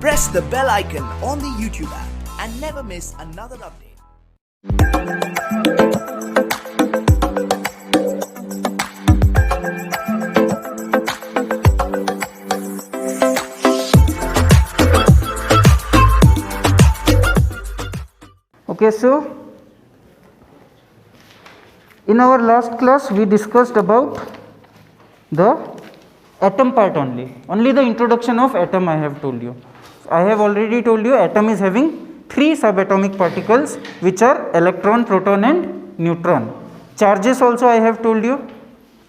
Press the bell icon on the YouTube app and never miss another update. Okay, so in our last class we discussed about the atom part only the introduction of atom I have told you. I have already told you atom is having 3 subatomic particles which are electron, proton and neutron. Charges also I have told you,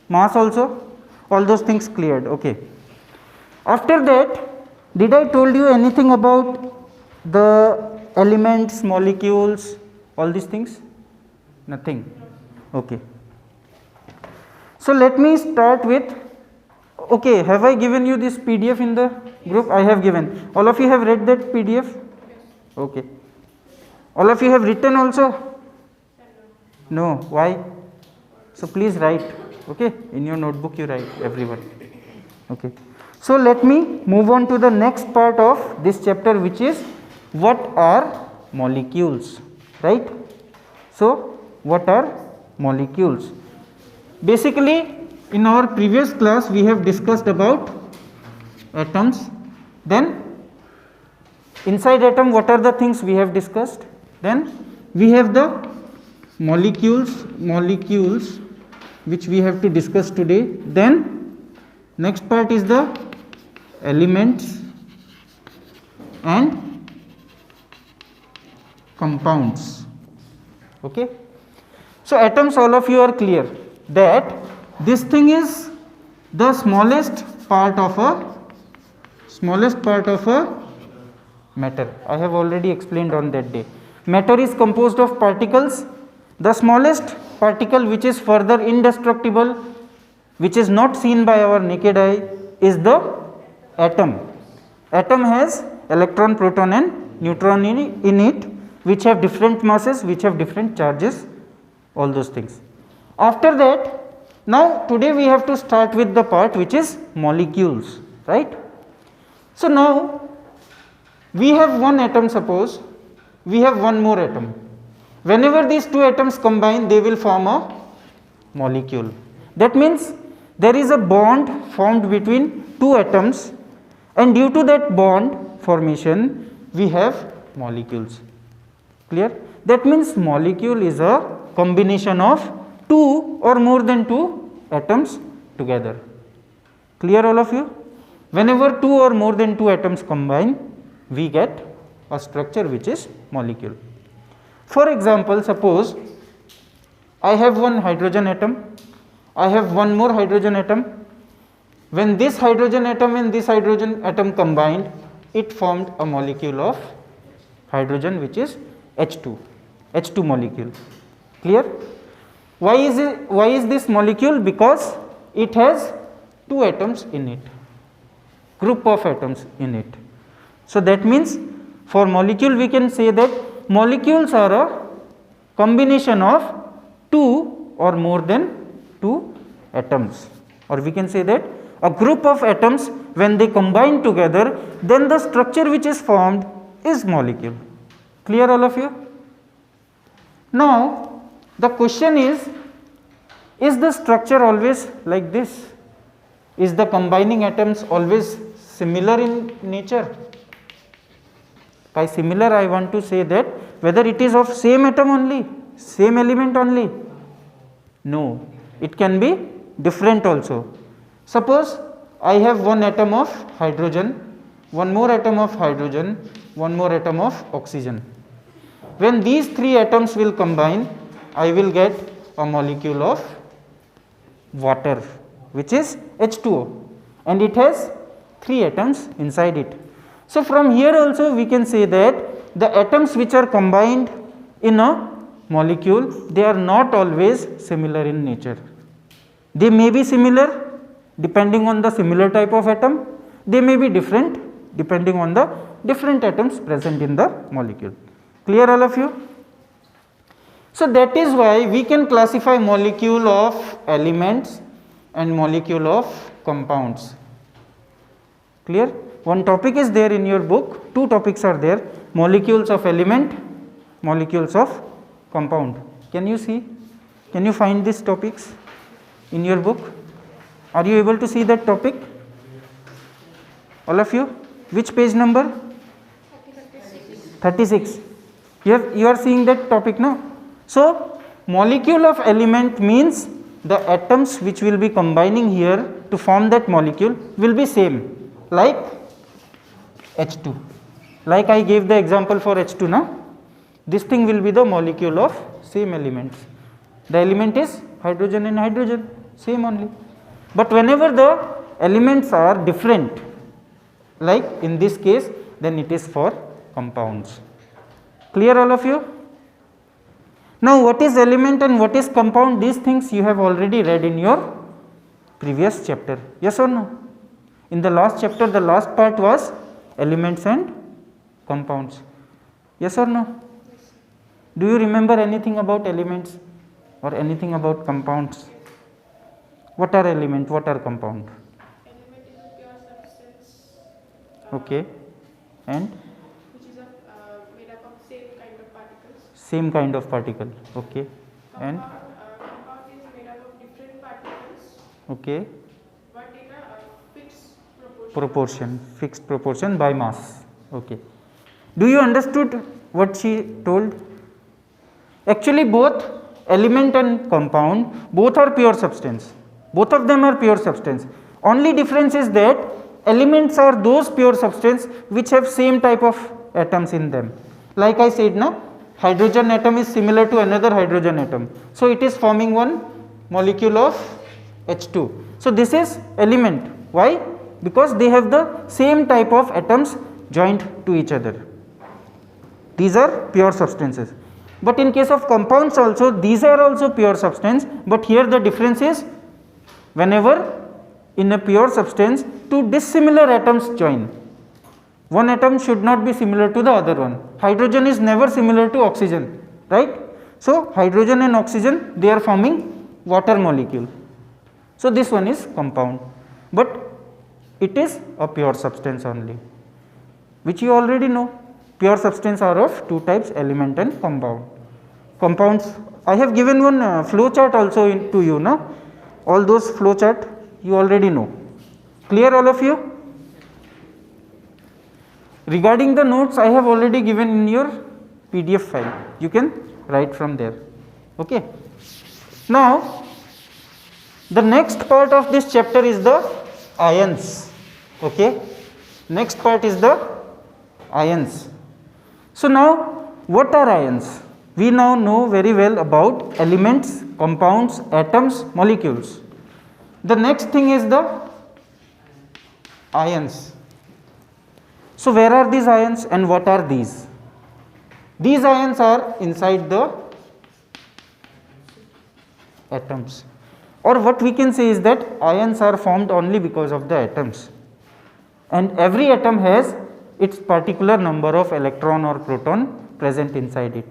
mass also, all those things cleared. Okay. After that, did I told you anything about the elements, molecules, all these things? Nothing. Okay. So let me start with, okay, have I given you this PDF in the group? I have given. All of you have read that PDF? Okay. All of you have written also? No. Why? So please write. Okay. In your notebook you write, everyone. Okay. So let me move on to the next part of this chapter, which is what are molecules, right? So what are molecules? Basically, in our previous class we have discussed about atoms. Then inside atom what are the things we have discussed? Then we have the molecules which we have to discuss today. Then next part is the elements and compounds. Okay. So atoms, all of you are clear that this thing is the smallest part of a matter. I have already explained on that day. Matter is composed of particles. The smallest particle which is further indestructible, which is not seen by our naked eye, is the atom. Atom has electron, proton and neutron in it, which have different masses, which have different charges, all those things. After that, now today we have to start with the part which is molecules, right? So now we have one atom, suppose we have one more atom. Whenever these two atoms combine, they will form a molecule. That means there is a bond formed between two atoms, and due to that bond formation we have molecules. Clear? That means molecule is a combination of two or more than two atoms together. Clear, all of you? Whenever two or more than two atoms combine, we get a structure which is molecule. For example, suppose I have one hydrogen atom, I have one more hydrogen atom. When this hydrogen atom and this hydrogen atom combined, it formed a molecule of hydrogen, which is H2 molecule. Clear? Why is this molecule? Because it has two atoms in it, group of atoms in it. So that means for molecule we can say that molecules are a combination of two or more than two atoms, or we can say that a group of atoms, when they combine together, then the structure which is formed is molecule. Clear, all of you? Now the question is the structure always like this? Is the combining atoms always similar in nature? By similar I want to say that whether it is of same atom only, same element only. No, it can be different also. Suppose I have one atom of hydrogen, one more atom of hydrogen, one more atom of oxygen. When these three atoms will combine, I will get a molecule of water, which is H2O, and it has three atoms inside it. So from here also we can say that the atoms which are combined in a molecule, they are not always similar in nature. They may be similar depending on the similar type of atom, they may be different depending on the different atoms present in the molecule. Clear, all of you? So that is why we can classify molecule of elements and molecule of compounds. Clear? One topic is there in your book, two topics are there, molecules of element, molecules of compound. Can you see? Can you find these topics in your book? Are you able to see that topic? All of you? Which page number? 36. You are seeing that topic now? So, molecule of element means the atoms which will be combining here to form that molecule will be same, like H2. Like I gave the example for H2 now. This thing will be the molecule of same elements. The element is hydrogen and hydrogen, same only. But whenever the elements are different, like in this case, then it is for compounds. Clear all of you? Now what is element and what is compound? These things you have already read in your previous chapter. Yes or no? In the last chapter, the last part was elements and compounds. Yes or no? Do you remember anything about elements or anything about compounds? What are element? What are compound? Element is a pure substance. Okay. And? Which is made up of same kind of particles. Same kind of particle. Okay. And? Compound is made up of different particles. Okay. But in a fixed proportion. Proportion. Fixed proportion by mass. Okay. Do you understood what she told? Actually both element and compound, both are pure substance. Both of them are pure substance. Only difference is that elements are those pure substance which have same type of atoms in them. Like I said now, hydrogen atom is similar to another hydrogen atom. So it is forming one molecule of H2. So this is element. Why? Because they have the same type of atoms joined to each other. These are pure substances. But in case of compounds also, these are also pure substance, but here the difference is whenever in a pure substance two dissimilar atoms join, one atom should not be similar to the other one. Hydrogen is never similar to oxygen, right? So hydrogen and oxygen, they are forming water molecule. So this one is compound, but it is a pure substance only, which you already know. Pure substance are of two types, element and compound. Compounds, I have given one flow chart also to you now. All those flow chart you already know. Clear all of you? Regarding the notes, I have already given in your PDF file. You can write from there. Okay. Now, the next part of this chapter is the ions. Okay. Next part is the ions. So now, what are ions? We now know very well about elements, compounds, atoms, molecules. The next thing is the ions. So where are these ions and what are these? These ions are inside the atoms, or what we can say is that ions are formed only because of the atoms, and every atom has its particular number of electron or proton present inside it.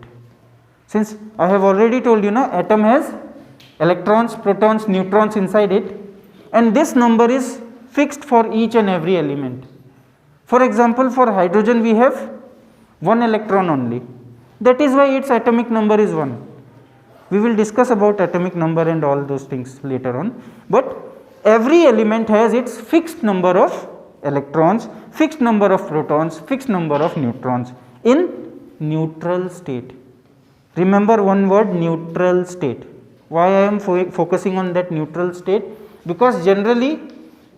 Since I have already told you now, atom has electrons, protons, neutrons inside it, and this number is fixed for each and every element. For example, for hydrogen we have one electron only. That is why its atomic number is 1. We will discuss about atomic number and all those things later on. But every element has its fixed number of electrons, fixed number of protons, fixed number of neutrons in neutral state. Remember one word, neutral state. Why I am focusing on that neutral state? Because generally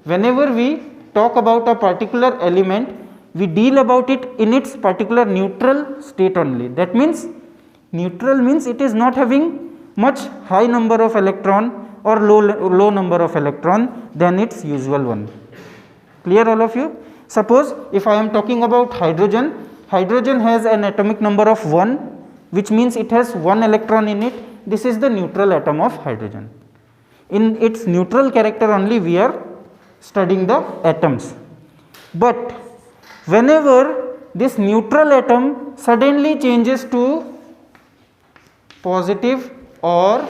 whenever we talk about a particular element, we deal about it in its particular neutral state only. That means neutral means it is not having much high number of electron or low number of electron than its usual one. Clear all of you? Suppose if I am talking about hydrogen, hydrogen has an atomic number of 1, which means it has 1 electron in it. This is the neutral atom of hydrogen. In its neutral character only we are studying the atoms. But whenever this neutral atom suddenly changes to positive or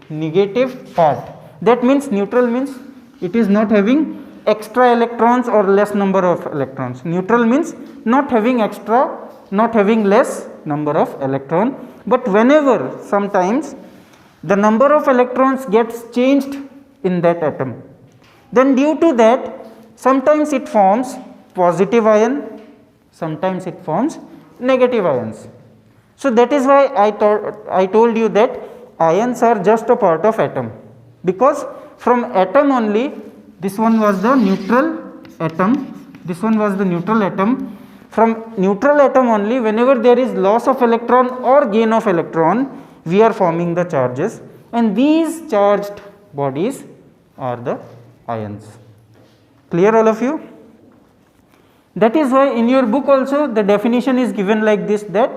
negative part, that means neutral means it is not having extra electrons or less number of electrons. Neutral means not having extra, not having less number of electron, but whenever sometimes the number of electrons gets changed in that atom, then due to that sometimes it forms positive ion, sometimes it forms negative ions. So that is why I told you that ions are just a part of atom, because from atom only, this one was the neutral atom, this one was the neutral atom. From neutral atom only, whenever there is loss of electron or gain of electron, we are forming the charges, and these charged bodies are the ions. Clear all of you? That is why in your book also the definition is given like this, that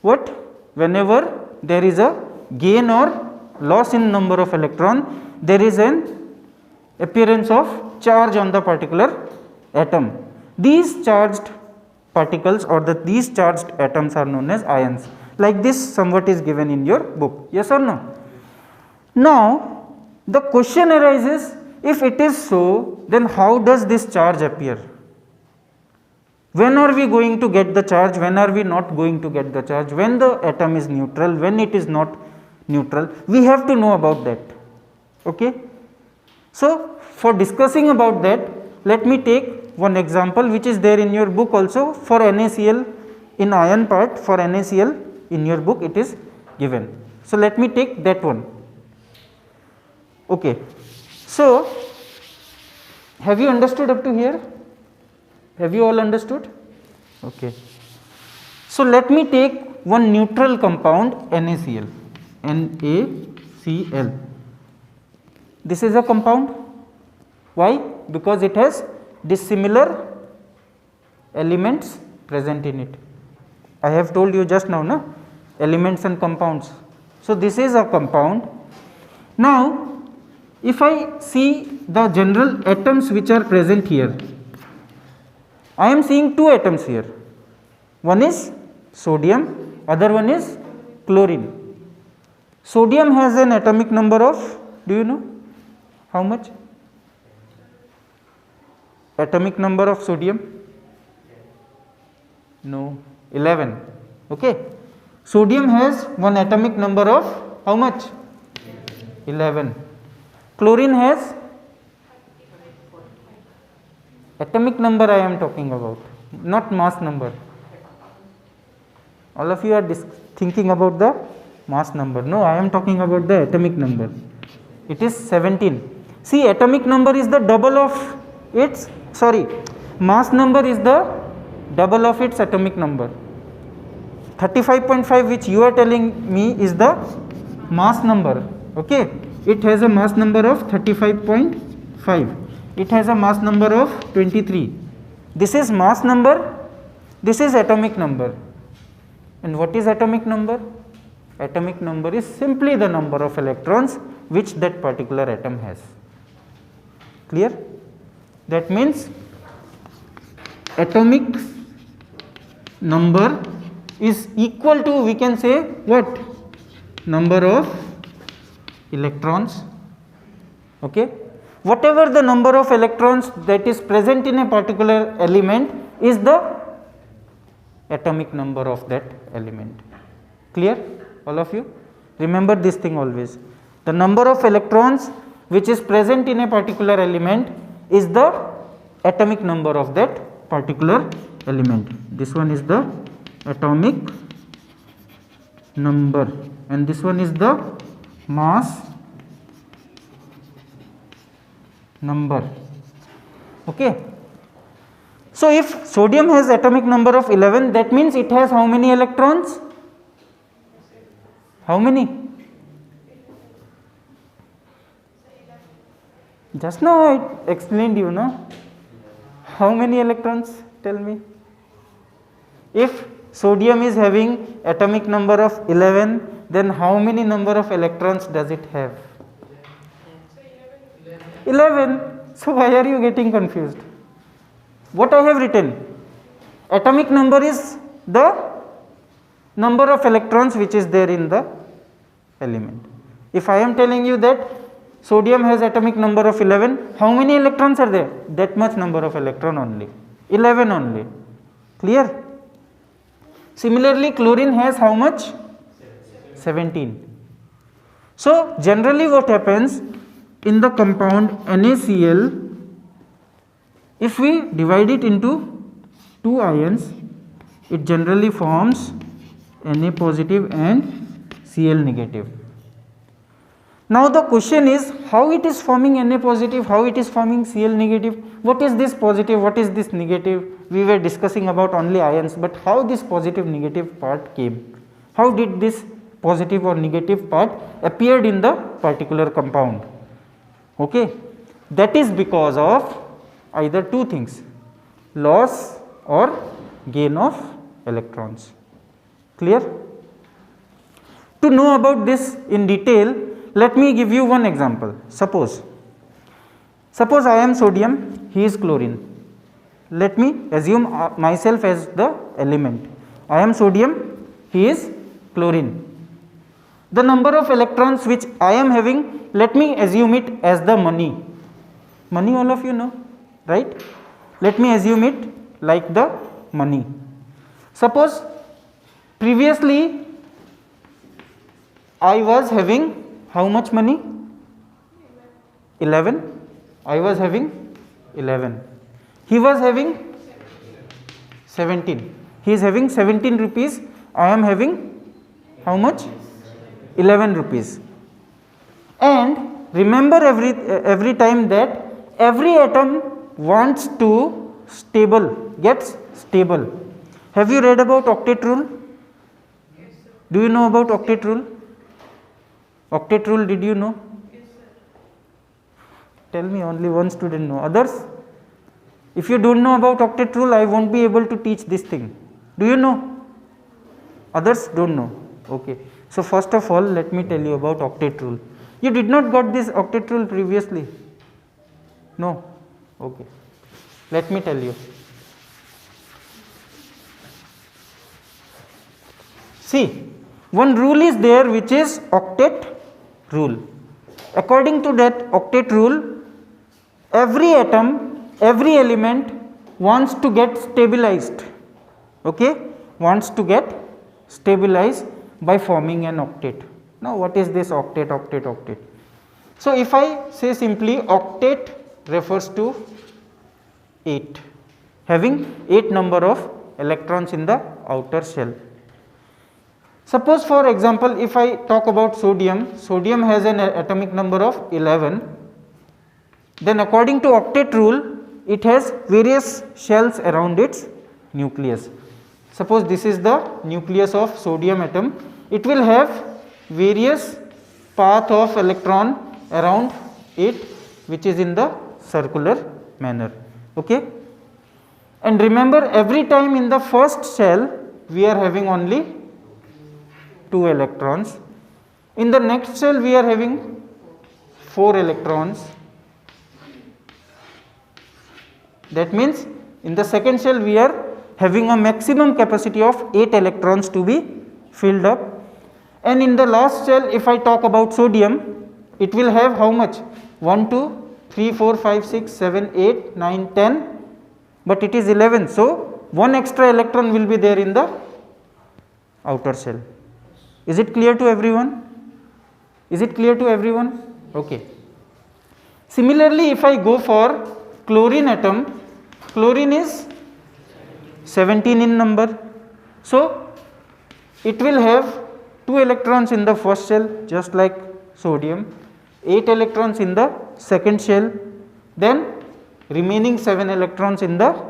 what, whenever there is a gain or loss in number of electron, there is an appearance of charge on the particular atom. These charged particles or these charged atoms are known as ions. Like this somewhat is given in your book, yes or no? Now the question arises, if it is so, then how does this charge appear? When are we going to get the charge, when are we not going to get the charge, when the atom is neutral, when it is not neutral, we have to know about that. Okay. So for discussing about that, let me take one example which is there in your book also for NaCl, in ion part for NaCl in your book it is given. So let me take that one. Okay. So have you understood up to here? Have you all understood? Okay. So let me take one neutral compound NaCl. NaCl. This is a compound. Why? Because it has dissimilar elements present in it. I have told you just now, na? Elements and compounds. So this is a compound. Now if I see the general atoms which are present here, I am seeing two atoms here. One is sodium, other one is chlorine. Sodium has an atomic number of, do you know how much? Atomic number of sodium? No, 11. Okay. Sodium has one atomic number of how much? 11. Chlorine has atomic number I am talking about, not mass number. All of you are thinking about the mass number. No, I am talking about the atomic number. It is 17. See, atomic number is the double of its, mass number is the double of its atomic number. 35.5 which you are telling me is the mass number. Okay, it has a mass number of 35.5. It has a mass number of 23. This is mass number, this is atomic number. And what is atomic number? Atomic number is simply the number of electrons which that particular atom has. Clear? That means atomic number is equal to, we can say, what? Number of electrons. Okay. Whatever the number of electrons that is present in a particular element is the atomic number of that element. Clear, all of you? Remember this thing always. The number of electrons which is present in a particular element is the atomic number of that particular element. This one is the atomic number and this one is the mass number. Okay. So if sodium has atomic number of 11, that means it has how many electrons? How many? Just now I explained you, no? How many electrons? Tell me. If sodium is having atomic number of 11, then how many number of electrons does it have? 11. So why are you getting confused? What I have written? Atomic number is the number of electrons which is there in the element. If I am telling you that Sodium has atomic number of 11. How many electrons are there? That much number of electron only, 11 only. Clear? Similarly, chlorine has how much? 17. So generally what happens in the compound NaCl, if we divide it into two ions, it generally forms Na positive and Cl negative. Now the question is, how it is forming Na positive, how it is forming Cl negative, what is this positive, what is this negative? We were discussing about only ions, but how this positive negative part came? How did this positive or negative part appeared in the particular compound? Okay, that is because of either two things, loss or gain of electrons. Clear? To know about this in detail, let me give you one example. Suppose I am sodium, he is chlorine. Let me assume myself as the element. I am sodium, he is chlorine. The number of electrons which I am having, let me assume it as the money. Money, all of you know, right? Let me assume it like the money. Suppose previously I was having how much money? 11. I was having 11. He was having 17. He is having 17 rupees. I am having how much? 11 rupees. And remember every time that every atom wants to gets stable. Have you read about octet rule? Do you know about octet rule? Octet rule, did you know? Tell me, only one student know. Others? If you don't know about octet rule, I won't be able to teach this thing. Do you know? Others don't know. Okay. So first of all, let me tell you about octet rule. You did not got this octet rule previously? No? Okay. Let me tell you. See, one rule is there which is octet rule. According to that octet rule, every atom, every element wants to get stabilized. Okay? Wants to get stabilized by forming an octet. Now what is this octet, octet, octet? So if I say simply, octet refers to 8, having 8 number of electrons in the outer shell. Suppose for example, if I talk about sodium, sodium has an atomic number of 11, then according to octet rule, it has various shells around its nucleus. Suppose this is the nucleus of sodium atom, it will have various path of electron around it which is in the circular manner. Okay? And remember, every time in the first shell we are having only 2 electrons. In the next shell we are having 4 electrons. That means in the second shell we are having a maximum capacity of 8 electrons to be filled up. And in the last shell, if I talk about sodium, it will have how much? 1, 2, 3, 4, 5, 6, 7, 8, 9, 10, but it is 11. So 1 extra electron will be there in the outer shell. Is it clear to everyone? Is it clear to everyone? Okay. Similarly, if I go for chlorine atom, chlorine is 17 in number. So it will have 2 electrons in the first shell, just like sodium, 8 electrons in the second shell, then remaining 7 electrons in the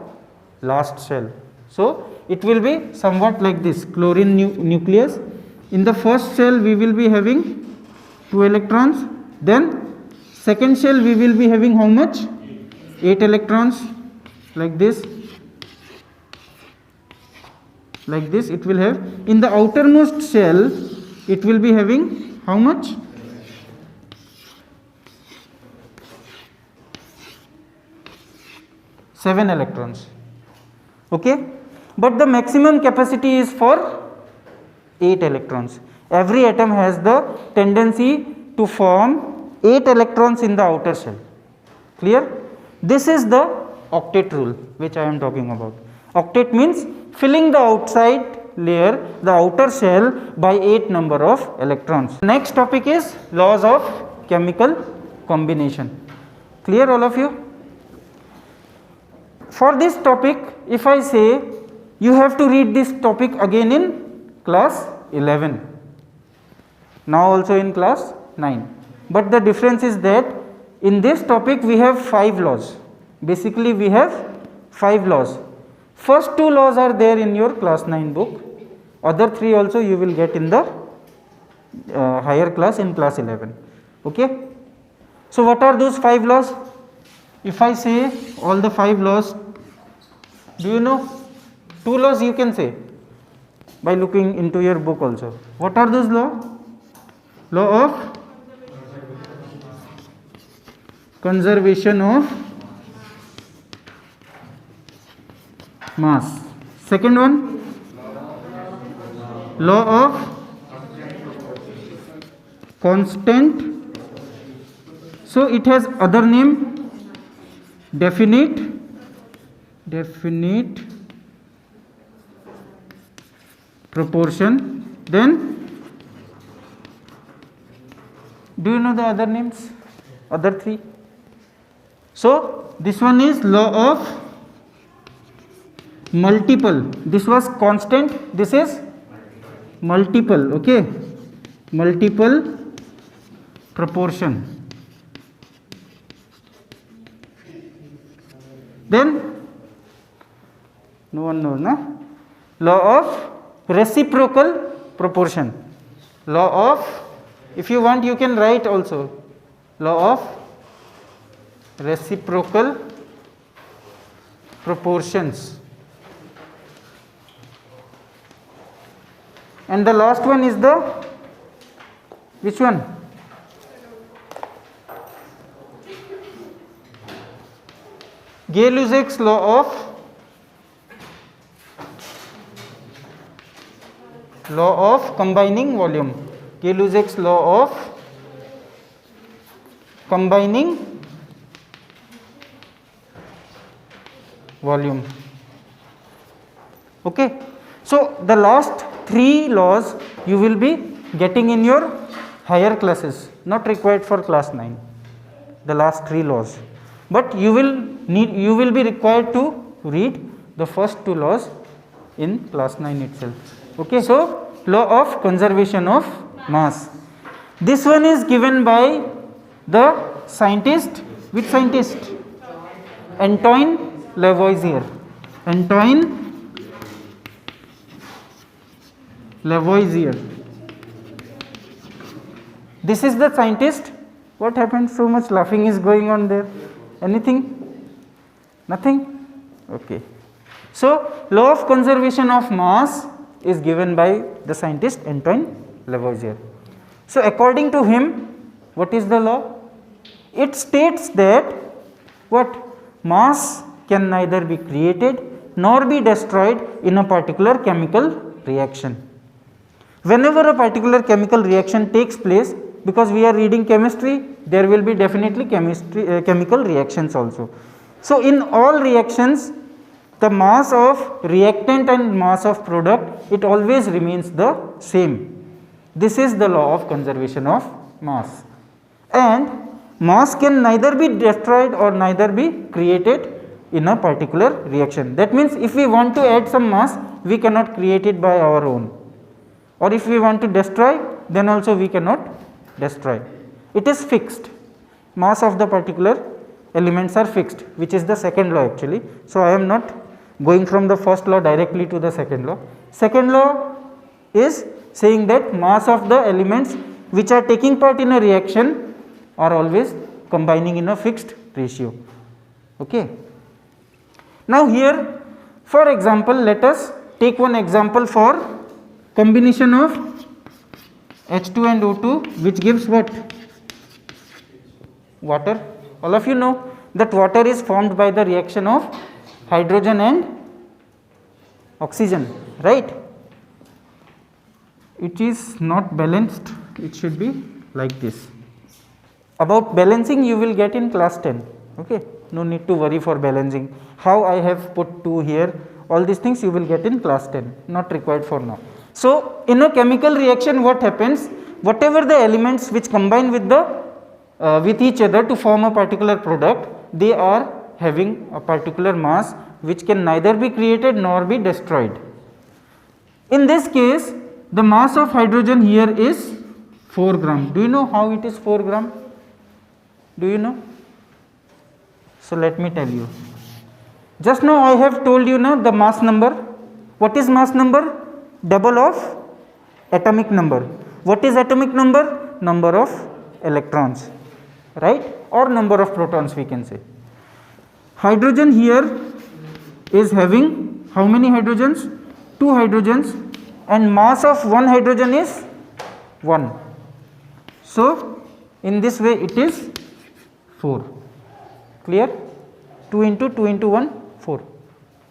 last shell. So it will be somewhat like this, chlorine nucleus. In the first shell we will be having 2 electrons, then second shell we will be having how much? 8 electrons, like this. Like this it will have. In the outermost shell it will be having how much? 7 electrons. Okay, but the maximum capacity is for 8 electrons. Every atom has the tendency to form 8 electrons in the outer shell. Clear? This is the octet rule which I am talking about. Octet means filling the outside layer, the outer shell, by 8 number of electrons. Next topic is laws of chemical combination. Clear all of you? For this topic, if I say you have to read this topic again in class 11, now also in class 9, but the difference is that in this topic we have 5 laws. Basically we have 5 laws. First 2 laws are there in your class 9 book, other 3 also you will get in the higher class in class 11. Okay. So what are those 5 laws? If I say all the 5 laws, do you know? 2 laws you can say by looking into your book also. What are those laws? Law of conservation of mass. Second one, law of constant. So it has other name, definite proportion. Then do you know the other names, other 3? So this one is law of multiple. This was constant, this is multiple. Okay, multiple proportion. Then no one knows, na? Law of reciprocal proportion. Law of, if you want you can write also, law of reciprocal proportions. And the last one is the, which one? Gay-Lussac's law of combining volume. Gay-Lussac's law of combining volume. Okay. So the last 3 laws you will be getting in your higher classes, not required for class 9. The last 3 laws, but you will be required to read the first 2 laws in class 9 itself. Okay. So law of conservation of mass. This one is given by the scientist. Which scientist? Antoine Lavoisier. Antoine Lavoisier. This is the scientist. What happened? So much laughing is going on there. Anything? Nothing? Okay. So law of conservation of mass is given by the scientist Antoine Lavoisier. So according to him, what is the law? It states that what? Mass can neither be created nor be destroyed in a particular chemical reaction. Whenever a particular chemical reaction takes place, because we are reading chemistry, there will be definitely chemical reactions also. So in all reactions, the mass of reactant and mass of product, it always remains the same. This is the law of conservation of mass. And mass can neither be destroyed or neither be created in a particular reaction. That means if we want to add some mass, we cannot create it by our own, or if we want to destroy, then also we cannot destroy. It is fixed. Mass of the particular elements are fixed, which is the second law actually. So I am not going from the first law directly to the second law. Second law is saying that mass of the elements which are taking part in a reaction are always combining in a fixed ratio. Okay. Now here, for example, let us take one example for combination of H2 and O2, which gives what? Water. All of you know that water is formed by the reaction of hydrogen and oxygen, right? It is not balanced, it should be like this. About balancing you will get in class 10. Okay, no need to worry for balancing. How I have put 2 here, all these things you will get in class 10, not required for now. So in a chemical reaction what happens, whatever the elements which combine with the with each other to form a particular product, they are having a particular mass which can neither be created nor be destroyed. In this case the mass of hydrogen here is 4 gram. Do you know how it is 4 gram? Do you know? So let me tell you. Just now I have told you now the mass number. What is mass number? Double of atomic number. What is atomic number? Number of electrons, right? Or number of protons we can say. Hydrogen here is having how many hydrogens? 2 hydrogens, and mass of one hydrogen is 1. So in this way it is 4. Clear? 2 into 2 into 1, 4.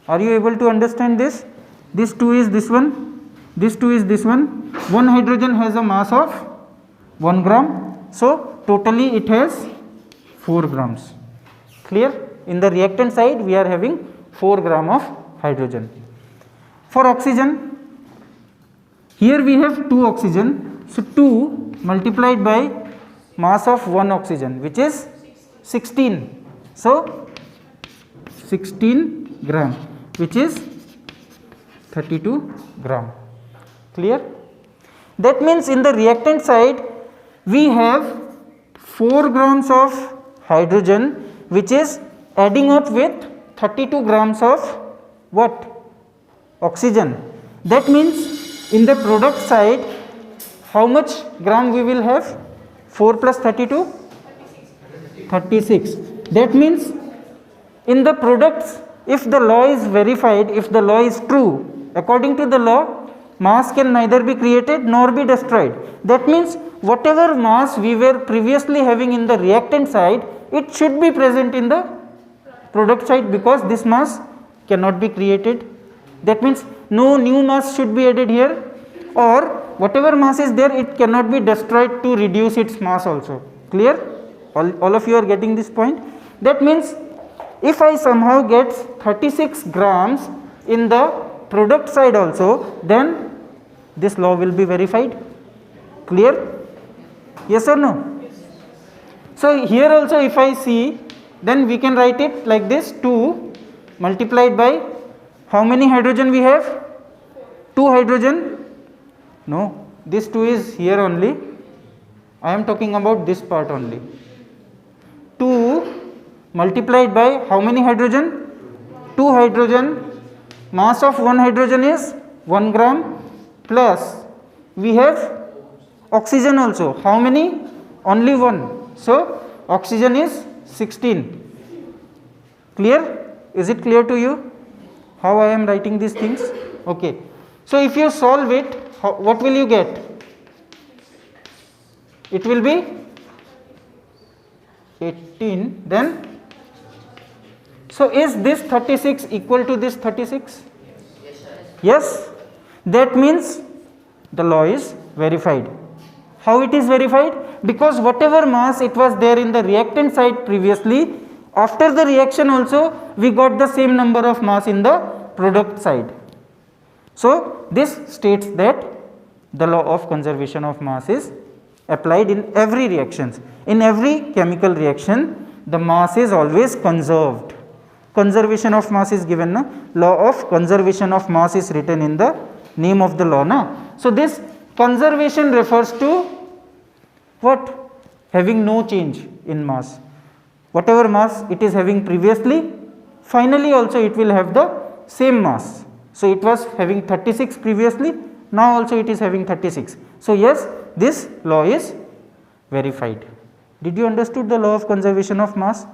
Are you able to understand this? This 2 is this one, this 2 is this one. One hydrogen has a mass of 1 gram. So totally it has 4 grams. Clear? In the reactant side we are having 4 gram of hydrogen. For oxygen, here we have 2 oxygen. So 2 multiplied by mass of 1 oxygen, which is 16. So 16 gram, which is 32 gram. Clear? That means in the reactant side we have 4 grams of hydrogen, which is adding up with 32 grams of what? Oxygen. That means in the product side how much gram we will have? 4 plus 32? 36. That means in the products, if the law is verified, if the law is true, according to the law, mass can neither be created nor be destroyed. That means whatever mass we were previously having in the reactant side, it should be present in the product side, because this mass cannot be created. That means no new mass should be added here, or whatever mass is there, it cannot be destroyed to reduce its mass also. Clear? All of you are getting this point? That means if I somehow get 36 grams in the product side also, then this law will be verified. Clear? Yes or no? So here also if I see, then we can write it like this: 2 multiplied by how many hydrogen we have? 2 hydrogen. No, this 2 is here only. I am talking about this part only. 2 multiplied by how many hydrogen? 2 hydrogen. Mass of 1 hydrogen is 1 gram, plus we have oxygen also. How many? Only 1. So oxygen is 16. Clear? Is it clear to you how I am writing these things? Okay. So if you solve it, what will you get? It will be 18. Then so is this 36 equal to this 36? Yes. That means the law is verified. How it is verified? Because whatever mass it was there in the reactant side previously, after the reaction also we got the same number of mass in the product side. So this states that the law of conservation of mass is applied in every reactions. In every chemical reaction the mass is always conserved. Conservation of mass is given, na? Law of conservation of mass is written in the name of the law, na? So this conservation refers to what? Having no change in mass. Whatever mass it is having previously, finally also it will have the same mass. So it was having 36 previously, now also it is having 36. So yes, this law is verified. Did you understood the law of conservation of mass?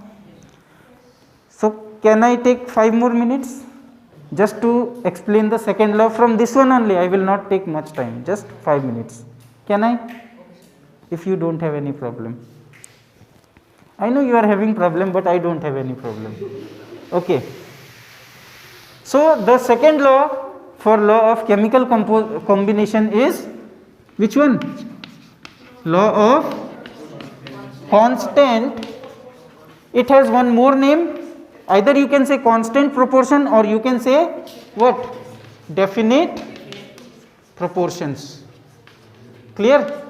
So can I take 5 more minutes just to explain the second law from this one only? I will not take much time, just 5 minutes. Can I? If you don't have any problem. I know you are having problem, but I don't have any problem. Okay. So the second law for law of chemical combination is which one? Law of constant, it has one more name. Either you can say constant proportion or you can say what? Definite proportions. Clear?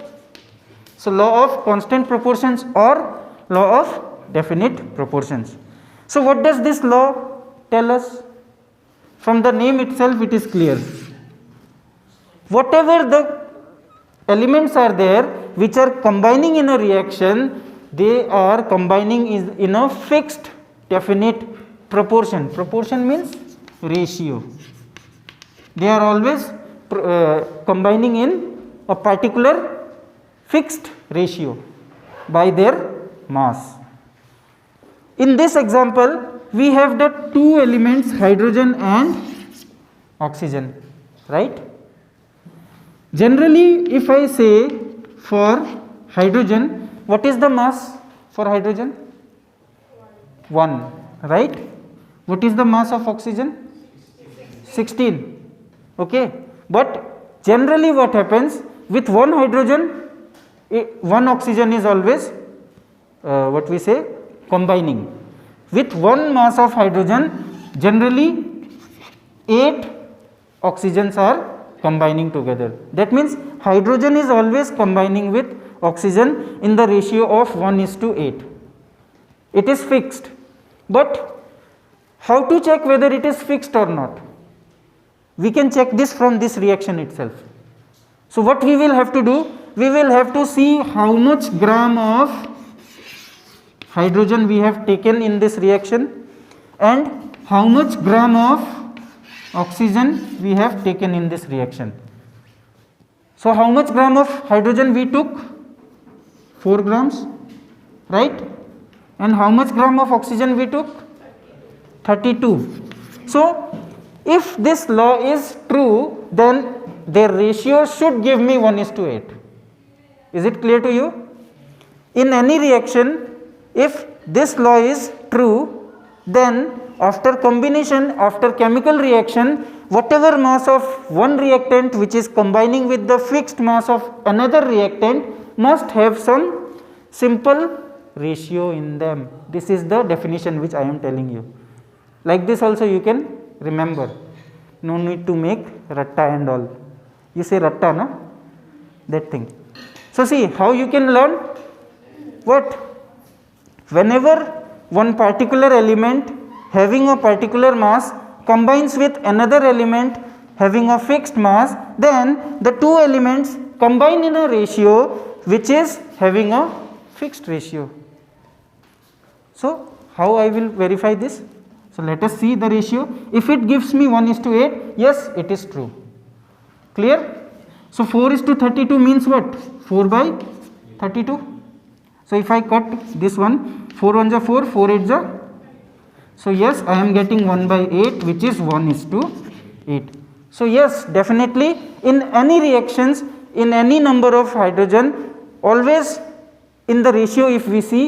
So law of constant proportions or law of definite proportions. So what does this law tell us? From the name itself it is clear. Whatever the elements are there which are combining in a reaction, they are combining in a fixed definite proportion. Proportion means ratio. They are always combining in a particular fixed ratio by their mass. In this example, we have the two elements hydrogen and oxygen, right? Generally, if I say for hydrogen, what is the mass for hydrogen? 1, right? What is the mass of oxygen? 16. Okay, but generally what happens with one hydrogen, one oxygen is always what we say combining. With one mass of hydrogen, generally 8 oxygens are combining together. That means hydrogen is always combining with oxygen in the ratio of 1:8. It is fixed. But how to check whether it is fixed or not? We can check this from this reaction itself. So what we will have to do? We will have to see how much gram of hydrogen we have taken in this reaction and how much gram of oxygen we have taken in this reaction. So how much gram of hydrogen we took? 4 grams, right? And how much gram of oxygen we took? 32. So if this law is true, then their ratio should give me 1:8. Is it clear to you? In any reaction, if this law is true, then after combination, after chemical reaction, whatever mass of one reactant which is combining with the fixed mass of another reactant must have some simple ratio in them. This is the definition which I am telling you. Like this also you can remember. No need to make ratta and all. You say ratta, na? That thing. So see how you can learn what? Whenever one particular element having a particular mass combines with another element having a fixed mass, then the two elements combine in a ratio which is having a fixed ratio. So how I will verify this? So let us see the ratio. If it gives me 1:8, yes, it is true. Clear? So 4:32 means what? 4/32. So if I cut this one, 4 1s are 4, 4 8s are. So yes, I am getting 1/8 which is 1:8. So yes, definitely in any reactions, in any number of hydrogen, always in the ratio if we see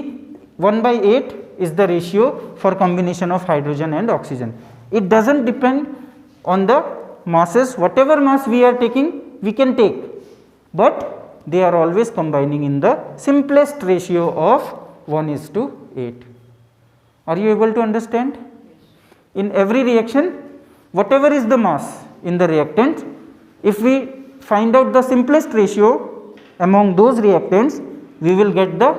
1/8 is the ratio for combination of hydrogen and oxygen. It does not depend on the masses. Whatever mass we are taking, we can take, but they are always combining in the simplest ratio of 1:8. Are you able to understand? In every reaction, whatever is the mass in the reactant, if we find out the simplest ratio among those reactants, we will get the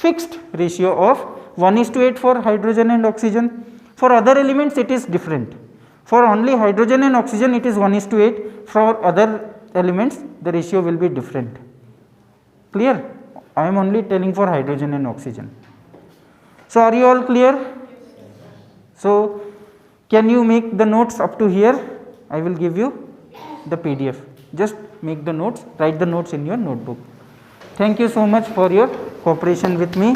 fixed ratio of 1:8 for hydrogen and oxygen. For other elements it is different. For only hydrogen and oxygen it is 1:8. For other elements the ratio will be different. Clear? I am only telling for hydrogen and oxygen. So are you all clear? So can you make the notes up to here? I will give you the PDF. Just make the notes, write the notes in your notebook. Thank you so much for your cooperation with me.